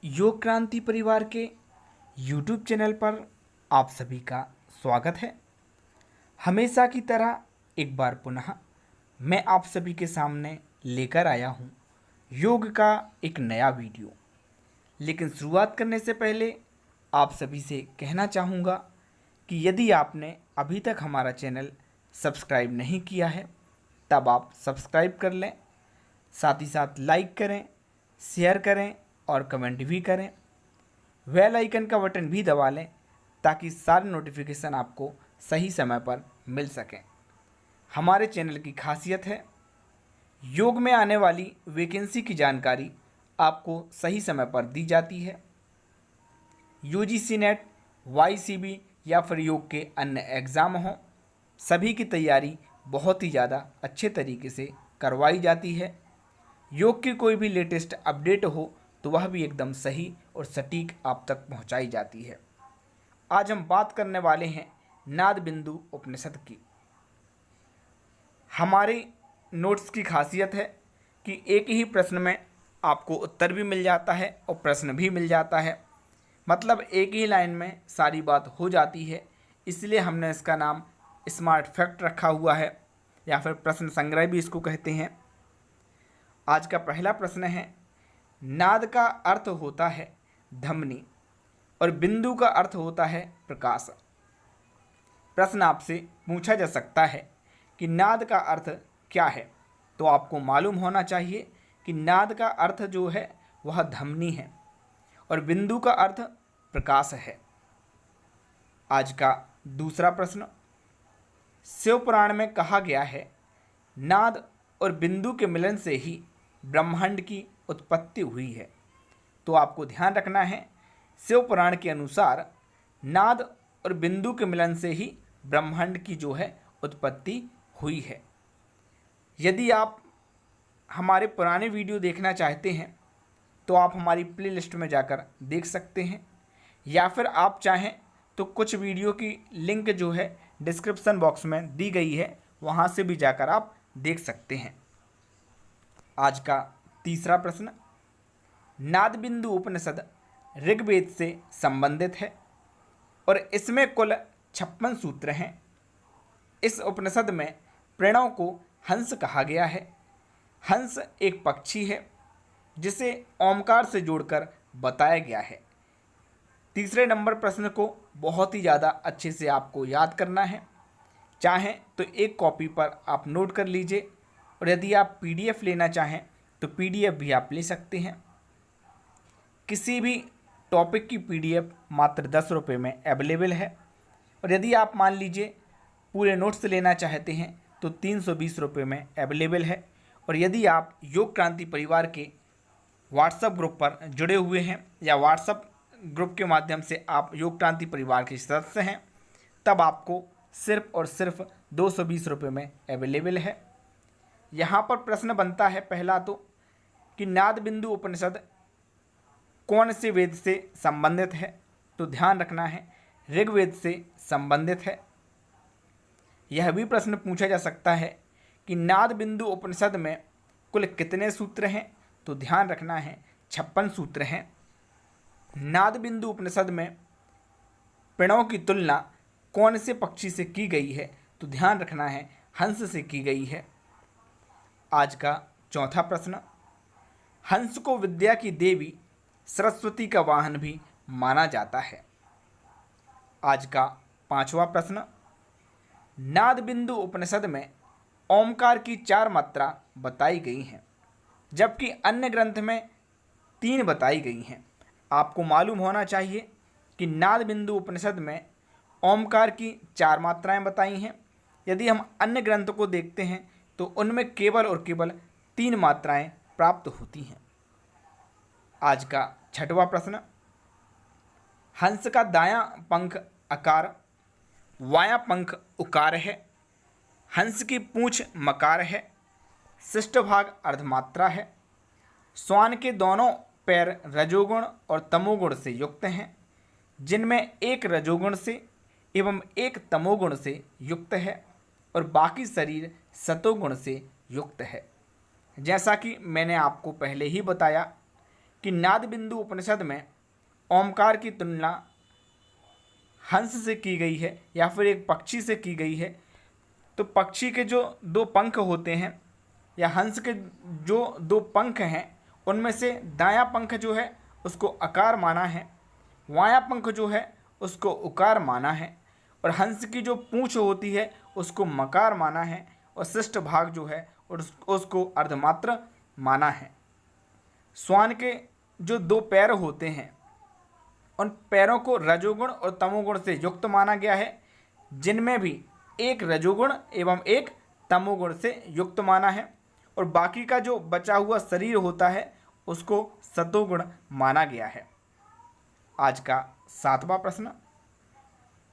योग क्रांति परिवार के YouTube चैनल पर आप सभी का स्वागत है। हमेशा की तरह एक बार पुनः मैं आप सभी के सामने लेकर आया हूँ योग का एक नया वीडियो। लेकिन शुरुआत करने से पहले आप सभी से कहना चाहूँगा कि यदि आपने अभी तक हमारा चैनल सब्सक्राइब नहीं किया है तब आप सब्सक्राइब कर लें, साथ ही साथ लाइक करें, शेयर करें और कमेंट भी करें। बेल आइकन का बटन भी दबा लें ताकि सारे नोटिफिकेशन आपको सही समय पर मिल सकें। हमारे चैनल की खासियत है योग में आने वाली वैकेंसी की जानकारी आपको सही समय पर दी जाती है। यूजीसी नेट, वाईसीबी या फिर योग के अन्य एग्ज़ाम हों, सभी की तैयारी बहुत ही ज़्यादा अच्छे तरीके से करवाई जाती है। योग की कोई भी लेटेस्ट अपडेट हो तो वह भी एकदम सही और सटीक आप तक पहुंचाई जाती है। आज हम बात करने वाले हैं नाद बिंदु उपनिषद की। हमारे नोट्स की खासियत है कि एक ही प्रश्न में आपको उत्तर भी मिल जाता है और प्रश्न भी मिल जाता है, मतलब एक ही लाइन में सारी बात हो जाती है। इसलिए हमने इसका नाम स्मार्ट फैक्ट रखा हुआ है या फिर प्रश्न संग्रह भी इसको कहते हैं। आज का पहला प्रश्न है, नाद का अर्थ होता है धमनी और बिंदु का अर्थ होता है प्रकाश। प्रश्न आपसे पूछा जा सकता है कि नाद का अर्थ क्या है, तो आपको मालूम होना चाहिए कि नाद का अर्थ जो है वह धमनी है और बिंदु का अर्थ प्रकाश है। आज का दूसरा प्रश्न, शिव पुराण में कहा गया है नाद और बिंदु के मिलन से ही ब्रह्मांड की उत्पत्ति हुई है। तो आपको ध्यान रखना है शिव पुराण के अनुसार नाद और बिंदु के मिलन से ही ब्रह्मांड की जो है उत्पत्ति हुई है। यदि आप हमारे पुराने वीडियो देखना चाहते हैं तो आप हमारी प्लेलिस्ट में जाकर देख सकते हैं, या फिर आप चाहें तो कुछ वीडियो की लिंक जो है डिस्क्रिप्शन बॉक्स में दी गई है, वहाँ से भी जाकर आप देख सकते हैं। आज का तीसरा प्रश्न, नाद बिंदु उपनिषद ऋग्वेद से संबंधित है और इसमें कुल 56 सूत्र हैं। इस उपनिषद में प्रणव को हंस कहा गया है। हंस एक पक्षी है जिसे ओमकार से जोड़कर बताया गया है। तीसरे नंबर प्रश्न को बहुत ही ज़्यादा अच्छे से आपको याद करना है। चाहें तो एक कॉपी पर आप नोट कर लीजिए और यदि आप पीडीएफ लेना चाहें तो पीडीएफ भी आप ले सकते हैं। किसी भी टॉपिक की पीडीएफ मात्र 10 रुपये में अवेलेबल है और यदि आप मान लीजिए पूरे नोट्स लेना चाहते हैं तो 320 रुपये में अवेलेबल है। और यदि आप योग क्रांति परिवार के व्हाट्सएप ग्रुप पर जुड़े हुए हैं या व्हाट्सएप ग्रुप के माध्यम से आप योग क्रांति परिवार के सदस्य हैं तब आपको सिर्फ और सिर्फ 220 रुपये में अवेलेबल है। यहाँ पर प्रश्न बनता है पहला तो कि नाद बिंदु उपनिषद कौन से वेद से संबंधित है, तो ध्यान रखना है ऋग्वेद से संबंधित है। यह भी प्रश्न पूछा जा सकता है कि नाद बिंदु उपनिषद में कुल कितने सूत्र हैं, तो ध्यान रखना है 56 सूत्र हैं। नाद बिंदु उपनिषद में प्रणव की तुलना कौन से पक्षी से की गई है, तो ध्यान रखना है हंस से की गई है। आज का चौथा प्रश्न, हंस को विद्या की देवी सरस्वती का वाहन भी माना जाता है। आज का पांचवा प्रश्न, नाद बिंदु उपनिषद में ओमकार की 4 मात्रा बताई गई हैं जबकि अन्य ग्रंथ में 3 बताई गई हैं। आपको मालूम होना चाहिए कि नाद बिंदु उपनिषद में ओमकार की 4 मात्राएं बताई हैं। यदि हम अन्य ग्रंथ को देखते हैं तो उनमें केवल और केवल 3 मात्राएं प्राप्त होती हैं। आज का छठवां प्रश्न, हंस का दायां पंख अकार, वायां पंख उकार है, हंस की पूंछ मकार है, शिष्ट भाग अर्धमात्रा है, श्वान के दोनों पैर रजोगुण और तमोगुण से युक्त हैं जिनमें एक रजोगुण से एवं एक तमोगुण से युक्त है और बाकी शरीर सतोगुण से युक्त है। जैसा कि मैंने आपको पहले ही बताया कि नाद बिंदु उपनिषद में ओमकार की तुलना हंस से की गई है या फिर एक पक्षी से की गई है, तो पक्षी के जो दो पंख होते हैं या हंस के जो दो पंख हैं उनमें से दायां पंख जो है उसको अकार माना है, बायां पंख जो है उसको उकार माना है, और हंस की जो पूंछ होती है उसको मकार माना है, और शिष्ट भाग जो है उसको अर्धमात्र माना है। श्वान के जो दो पैर होते हैं उन पैरों को रजोगुण और तमोगुण से युक्त माना गया है, जिनमें भी एक रजोगुण एवं एक तमोगुण से युक्त माना है, और बाकी का जो बचा हुआ शरीर होता है उसको सतोगुण माना गया है। आज का 7वां प्रश्न,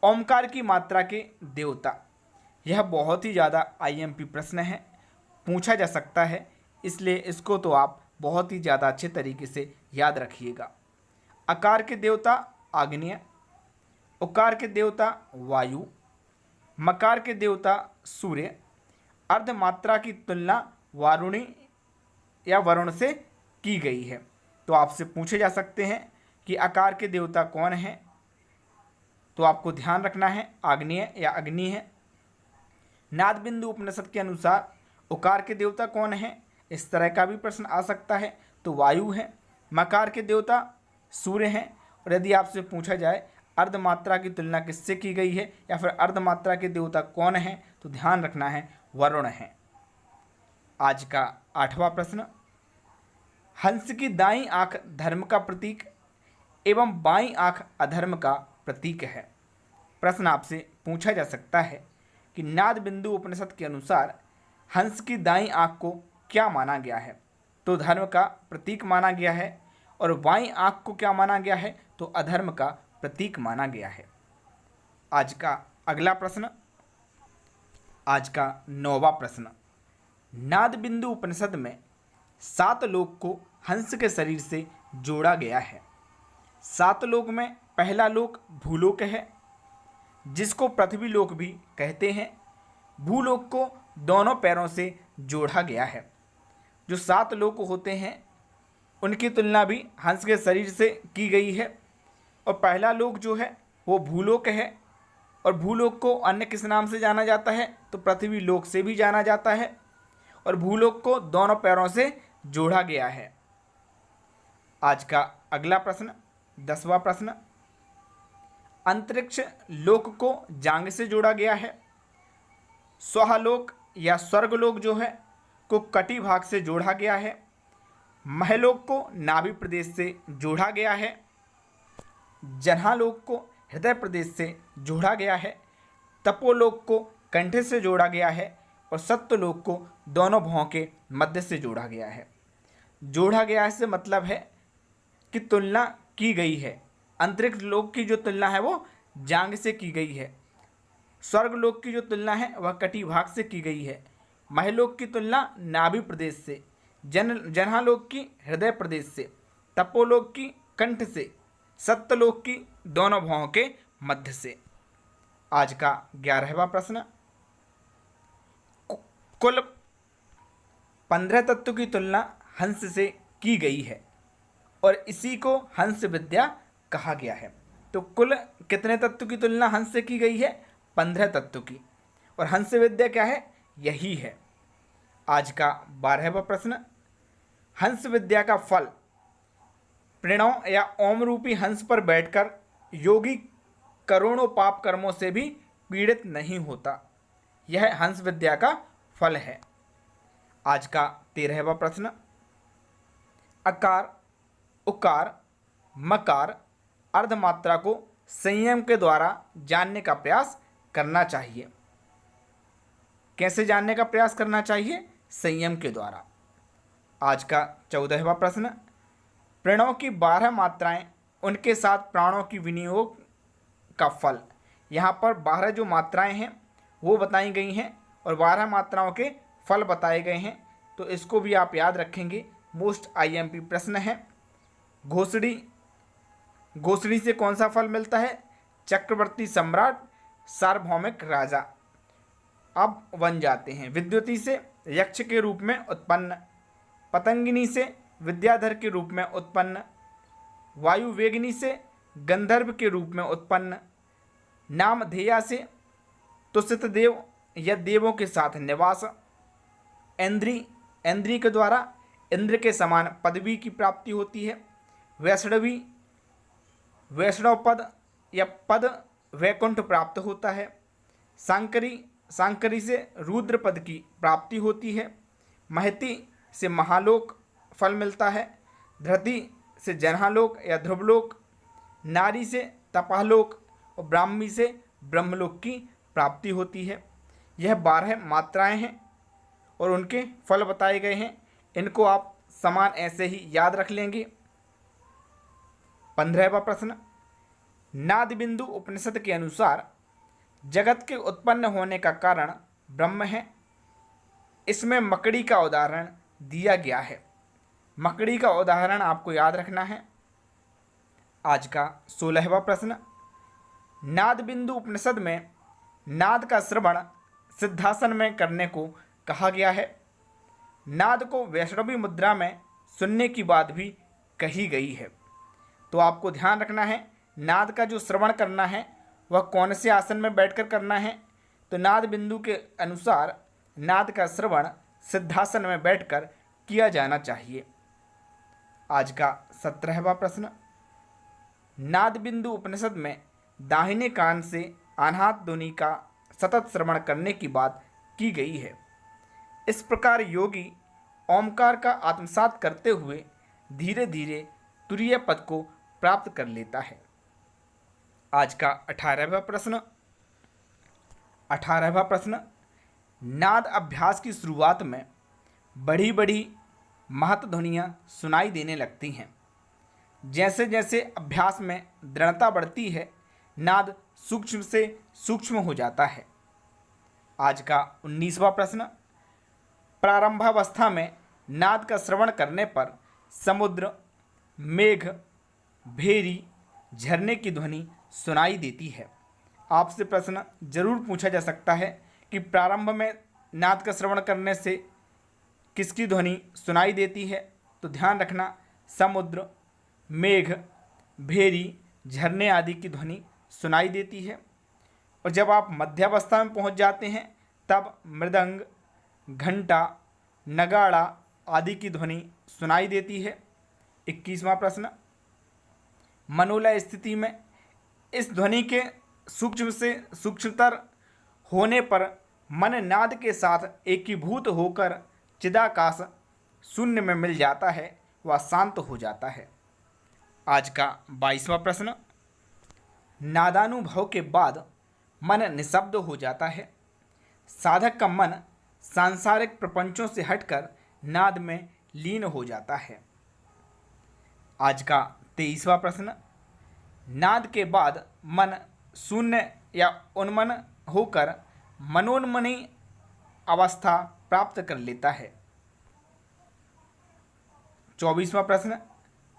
ओमकार की मात्रा के देवता। यह बहुत ही ज़्यादा आईएमपी प्रश्न है, पूछा जा सकता है, इसलिए इसको तो आप बहुत ही ज़्यादा अच्छे तरीके से याद रखिएगा। अकार के देवता आग्नेय, उकार के देवता वायु, मकार के देवता सूर्य, अर्धमात्रा की तुलना वारुणी या वरुण से की गई है। तो आपसे पूछे जा सकते हैं कि आकार के देवता कौन हैं, तो आपको ध्यान रखना है आग्नेय या अग्नि है। नाद बिंदु उपनिषद के अनुसार उकार के देवता कौन है, इस तरह का भी प्रश्न आ सकता है, तो वायु है। मकार के देवता सूर्य हैं, और यदि आपसे पूछा जाए अर्धमात्रा की तुलना किससे की गई है या फिर अर्धमात्रा के देवता कौन है, तो ध्यान रखना है वरुण है। आज का 8वां प्रश्न, हंस की दाईं आंख धर्म का प्रतीक एवं बाईं आंख अधर्म का प्रतीक है। प्रश्न आपसे पूछा जा सकता है कि नाद बिंदु उपनिषद के अनुसार हंस की दाईं आंख को क्या माना गया है, तो धर्म का प्रतीक माना गया है, और बाईं आंख को क्या माना गया है, तो अधर्म का प्रतीक माना गया है। आज का अगला प्रश्न, आज का 9वां प्रश्न, नाद बिंदु उपनिषद में 7 लोक को हंस के शरीर से जोड़ा गया है। 7 लोक में पहला लोक भूलोक है, जिसको पृथ्वी लोक भी कहते हैं। भूलोक को दोनों पैरों से जोड़ा गया है। जो 7 लोक होते हैं उनकी तुलना भी हंस के शरीर से की गई है, और पहला लोक जो है वो भूलोक है, और भूलोक को अन्य किस नाम से जाना जाता है, तो पृथ्वी लोक से भी जाना जाता है, और भूलोक को दोनों पैरों से जोड़ा गया है। आज का अगला प्रश्न 10वां प्रश्न, अंतरिक्ष लोक को जांग से जोड़ा गया है। स्वहलोक या स्वर्गलोक जो है को कटी भाग से जोड़ा गया है। महलोक को नाभि प्रदेश से जोड़ा गया है। जन्हालोक को हृदय प्रदेश से जोड़ा गया है। तपोलोक को कंठ से जोड़ा गया है, और सत्यलोक को दोनों भौं के मध्य से जोड़ा गया है। जोड़ा गया है से मतलब है कि तुलना की गई है। अंतरिक्ष लोक की जो तुलना है वो जांग से की गई है। स्वर्गलोक की जो तुलना है वह कटी भाग से की गई है। महलोक की तुलना नाभि प्रदेश से, जन्हालोक की हृदय प्रदेश से, तपोलोक की कंठ से, सत्यलोक की दोनों भौं के मध्य से। आज का 11वां प्रश्न, कुल 15 तत्व की तुलना हंस से की गई है, और इसी को हंस विद्या कहा गया है। तो कुल कितने तत्व की तुलना हंस से की गई है? 15 तत्व की, और हंस विद्या क्या है? यही है। आज का 12वां प्रश्न, हंस विद्या का फल प्रणव या ओम रूपी हंस पर बैठकर योगी करोड़ों पाप कर्मों से भी पीड़ित नहीं होता। यह हंस विद्या का फल है। आज का 13वां प्रश्न, अकार, उकार, मकार, अर्धमात्रा को संयम के द्वारा जानने का प्रयास करना चाहिए। कैसे जानने का प्रयास करना चाहिए? संयम के द्वारा। आज का 14वां प्रश्न, प्रणव की 12 मात्राएं उनके साथ प्राणों की विनियोग का फल। यहाँ पर 12 जो मात्राएं हैं वो बताई गई हैं, और 12 मात्राओं के फल बताए गए हैं, तो इसको भी आप याद रखेंगे। मोस्ट आईएमपी प्रश्न है। घोषणी से कौन सा फल मिलता है? चक्रवर्ती सम्राट, सार्वभौमिक राजा अब बन जाते हैं। विद्युती से यक्ष के रूप में उत्पन्न, पतंगिनी से विद्याधर के रूप में उत्पन्न, वायुवेगिनी से गंधर्व के रूप में उत्पन्न, नामधेया से तुषित देव या देवों के साथ निवास, इंद्री के द्वारा इंद्र के समान पदवी की प्राप्ति होती है, वैष्णव पद या पद वैकुंठ प्राप्त होता है, सांकरी से रुद्र पद की प्राप्ति होती है, महति से महालोक फल मिलता है, धृति से जन्हालोक या ध्रुवलोक, नारी से तपालोक और ब्राह्मी से ब्रह्मलोक की प्राप्ति होती है। यह 12 मात्राएं हैं और उनके फल बताए गए हैं। इनको आप समान ऐसे ही याद रख लेंगे। 15वां प्रश्न, नाद बिंदु उपनिषद के अनुसार जगत के उत्पन्न होने का कारण ब्रह्म है। इसमें मकड़ी का उदाहरण दिया गया है। मकड़ी का उदाहरण आपको याद रखना है। आज का 16वां प्रश्न, नाद बिंदु उपनिषद में नाद का श्रवण सिद्धासन में करने को कहा गया है। नाद को वैष्णवी मुद्रा में सुनने की बात भी कही गई है। तो आपको ध्यान रखना है, नाद का जो श्रवण करना है वह कौन से आसन में बैठकर करना है। तो नाद बिंदु के अनुसार नाद का श्रवण सिद्धासन में बैठकर किया जाना चाहिए। आज का 17वां प्रश्न, नाद बिंदु उपनिषद में दाहिने कान से अनाहत ध्वनि का सतत श्रवण करने की बात की गई है। इस प्रकार योगी ओमकार का आत्मसात करते हुए धीरे धीरे तुरीय पद को प्राप्त कर लेता है। आज का 18वां प्रश्न, नाद अभ्यास की शुरुआत में बड़ी बड़ी महत ध्वनियाँ सुनाई देने लगती हैं। जैसे जैसे अभ्यास में दृढ़ता बढ़ती है, नाद सूक्ष्म से सूक्ष्म हो जाता है। आज का 19वां प्रश्न, प्रारंभावस्था में नाद का श्रवण करने पर समुद्र, मेघ, भेरी, झरने की ध्वनि सुनाई देती है। आपसे प्रश्न जरूर पूछा जा सकता है कि प्रारंभ में नाद का श्रवण करने से किसकी ध्वनि सुनाई देती है। तो ध्यान रखना, समुद्र, मेघ, भेरी, झरने आदि की ध्वनि सुनाई देती है। और जब आप मध्यावस्था में पहुंच जाते हैं तब मृदंग, घंटा, नगाड़ा आदि की ध्वनि सुनाई देती है। 21वां प्रश्न, मनोलय स्थिति में इस ध्वनि के सूक्ष्म से सूक्ष्मतर होने पर मन नाद के साथ एकीभूत होकर चिदाकाश शून्य में मिल जाता है, वह शांत हो जाता है। आज का 22वां प्रश्न, नादानुभव के बाद मन निःशब्द हो जाता है। साधक का मन सांसारिक प्रपंचों से हटकर नाद में लीन हो जाता है। आज का 23वां प्रश्न, नाद के बाद मन शून्य या उन्मन होकर मनोन्मनी अवस्था प्राप्त कर लेता है। 24वां प्रश्न,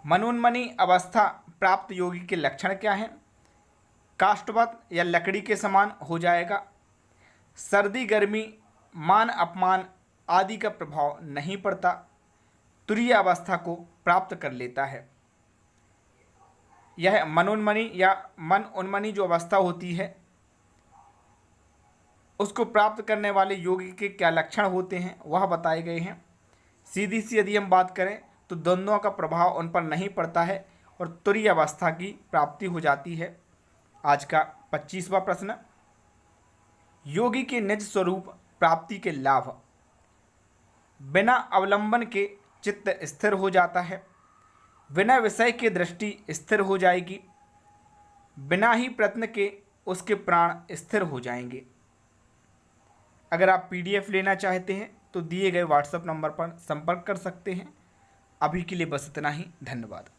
मनोन्मनी अवस्था प्राप्त योगी के लक्षण क्या हैं। काष्ठवत या लकड़ी के समान हो जाएगा। सर्दी गर्मी, मान अपमान आदि का प्रभाव नहीं पड़ता। तुरीय अवस्था को प्राप्त कर लेता है। यह मनोन्मनी या मन उन्मनी जो अवस्था होती है उसको प्राप्त करने वाले योगी के क्या लक्षण होते हैं वह बताए गए हैं। सीधी सी यदि हम बात करें तो द्वंद्वों का प्रभाव उन पर नहीं पड़ता है और तुरीय अवस्था की प्राप्ति हो जाती है। आज का 25वां प्रश्न, योगी के निज स्वरूप प्राप्ति के लाभ। बिना अवलंबन के चित्त स्थिर हो जाता है। बिना विषय के दृष्टि स्थिर हो जाएगी। बिना ही प्रयत्न के उसके प्राण स्थिर हो जाएंगे। अगर आप PDF लेना चाहते हैं तो दिए गए व्हाट्सएप नंबर पर संपर्क कर सकते हैं। अभी के लिए बस इतना ही। धन्यवाद।